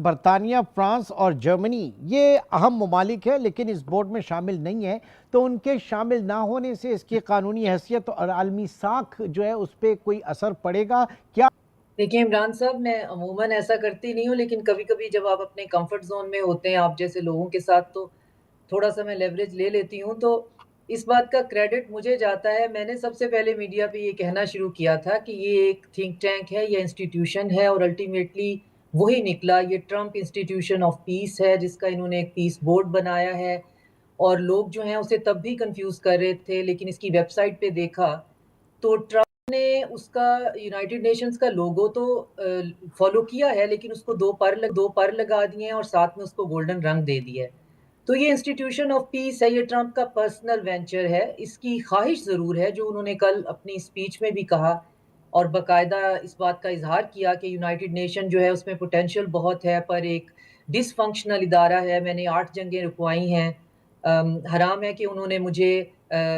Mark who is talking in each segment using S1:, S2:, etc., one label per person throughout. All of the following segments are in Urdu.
S1: برطانیہ، فرانس اور جرمنی یہ اہم ممالک ہیں لیکن اس بورڈ میں شامل نہیں ہیں، تو ان کے شامل نہ ہونے سے اس کی قانونی حیثیت اور عالمی ساکھ جو ہے اس پہ کوئی اثر پڑے گا کیا؟
S2: دیکھیں عمران صاحب، میں عموماً ایسا کرتی نہیں ہوں، لیکن کبھی کبھی جب آپ اپنے کمفرٹ زون میں ہوتے ہیں آپ جیسے لوگوں کے ساتھ، تو تھوڑا سا میں لیوریج لے لیتی ہوں. تو اس بات کا کریڈٹ مجھے جاتا ہے. میں نے سب سے پہلے میڈیا پہ یہ کہنا شروع کیا تھا کہ یہ ایک تھنک ٹینک ہے یا انسٹیٹیوشن ہے، اور الٹیمیٹلی وہی نکلا. یہ ٹرمپ انسٹیٹیوشن آف پیس ہے جس کا انہوں نے ایک پیس بورڈ بنایا ہے، اور لوگ جو ہیں اسے تب بھی کنفیوز کر رہے تھے، لیکن اس کی ویب سائٹ پہ دیکھا تو ٹرمپ نے اس کا یونائٹڈ نیشنز کا لوگو تو فالو کیا ہے، لیکن اس کو دو پر لگا دیے ہیں اور ساتھ میں اس کو گولڈن رنگ دے دیا ہے. تو یہ انسٹیٹیوشن آف پیس ہے، یہ ٹرمپ کا پرسنل وینچر ہے. اس کی خواہش ضرور ہے جو انہوں نے کل اپنی اسپیچ میں بھی کہا، اور باقاعدہ اس بات کا اظہار کیا کہ یونائٹڈ نیشن جو ہے اس میں پوٹینشیل بہت ہے، پر ایک ڈس فنکشنل ادارہ ہے. میں نے 8 جنگیں رکوائی ہیں. حرام ہے کہ انہوں نے مجھے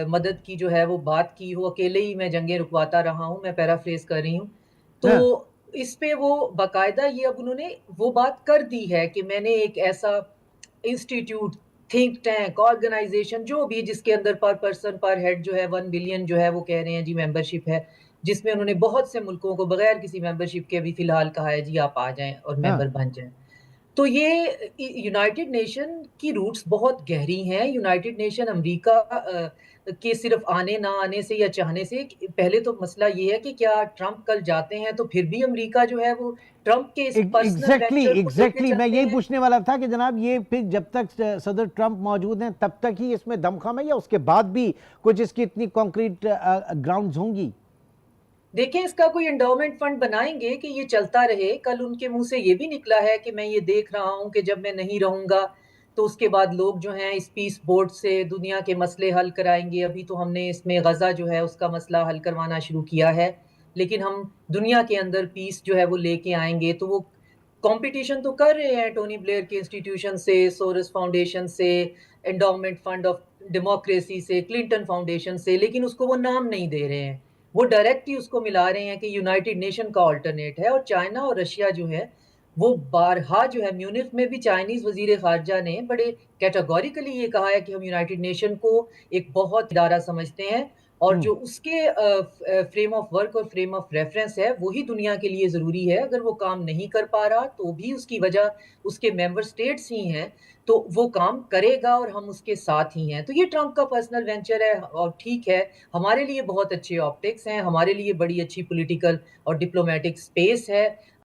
S2: مدد کی جو ہے وہ بات کی ہو، اکیلے ہی میں جنگیں رکواتا رہا ہوں. میں پیرافریز کر رہی ہوں. تو
S1: ہاں
S2: اس پہ وہ باقاعدہ یہ اب انہوں نے وہ بات کر دی ہے کہ میں نے ایک ایسا انسٹیٹیوٹ، تھنک ٹینک، آرگنائزیشن جو بھی، جس کے اندر پر پرسن پر ہیڈ جو ہے 1 بلین جو ہے وہ کہہ رہے ہیں جی ممبرشپ ہے، جس میں انہوں نے بہت سے ملکوں کو بغیر کسی ممبرشپ کے بھی فی الحال کہا ہے جی آپ آ جائیں اور
S1: ہاں
S2: ممبر بن جائیں. تو یہ یونائٹڈ نیشن کی روٹس بہت گہری ہیں. یونائٹڈ نیشن امریکہ کے صرف آنے نہ آنے سے یا چاہنے سے، پہلے تو مسئلہ یہ ہے کہ کیا ٹرمپ کل جاتے ہیں تو پھر بھی امریکہ جو ہے وہ ٹرمپ کے اس پرسنل وینچر کو لے کے
S1: ایگزیکٹلی میں
S2: چلتے
S1: یہی
S2: ہیں.
S1: پوچھنے والا تھا کہ جناب یہ پھر جب تک صدر ٹرمپ موجود ہیں تب تک ہی اس میں دمخم ہے یا اس کے بعد بھی کچھ اس کی اتنی کانکریٹ گراؤنڈز ہوں گی؟
S2: دیکھیں اس کا کوئی انڈومنٹ فنڈ بنائیں گے کہ یہ چلتا رہے. کل ان کے منہ سے یہ بھی نکلا ہے کہ میں یہ دیکھ رہا ہوں کہ جب میں نہیں رہوں گا تو اس کے بعد لوگ جو ہیں اس پیس بورڈ سے دنیا کے مسئلے حل کرائیں گے. ابھی تو ہم نے اس میں غزہ جو ہے اس کا مسئلہ حل کروانا شروع کیا ہے، لیکن ہم دنیا کے اندر پیس جو ہے وہ لے کے آئیں گے. تو وہ کمپٹیشن تو کر رہے ہیں ٹونی بلیئر کے انسٹیٹیوشن سے، سورس فاؤنڈیشن سے، انڈومنٹ فنڈ آف ڈیموکریسی سے، کلنٹن فاؤنڈیشن سے، لیکن اس کو وہ نام نہیں دے رہے ہیں. وہ ڈائریکٹ ہی اس کو ملا رہے ہیں کہ یونائٹڈ نیشن کا آلٹرنیٹ ہے. اور چائنا اور رشیا جو ہے وہ بارہا جو ہے میونخ میں بھی چائنیز وزیر خارجہ نے بڑے کیٹاگوریکلی یہ کہا ہے کہ ہم یونائٹڈ نیشن کو ایک بہت ادارہ سمجھتے ہیں، اور جو اس کے فریم آف ورک اور فریم آف ریفرنس ہے وہی دنیا کے لیے ضروری ہے. اگر وہ کام نہیں کر پا رہا تو بھی اس کی وجہ اس کے ممبر سٹیٹس ہی ہیں، تو وہ کام کرے گا اور ہم اس کے ساتھ ہی ہیں. تو یہ ٹرمپ کا پرسنل وینچر ہے، اور ٹھیک ہے، ہمارے لیے بہت اچھے آپٹکس ہیں، ہمارے لیے بڑی اچھی پولیٹیکل اور ڈپلومیٹک سپیس ہے.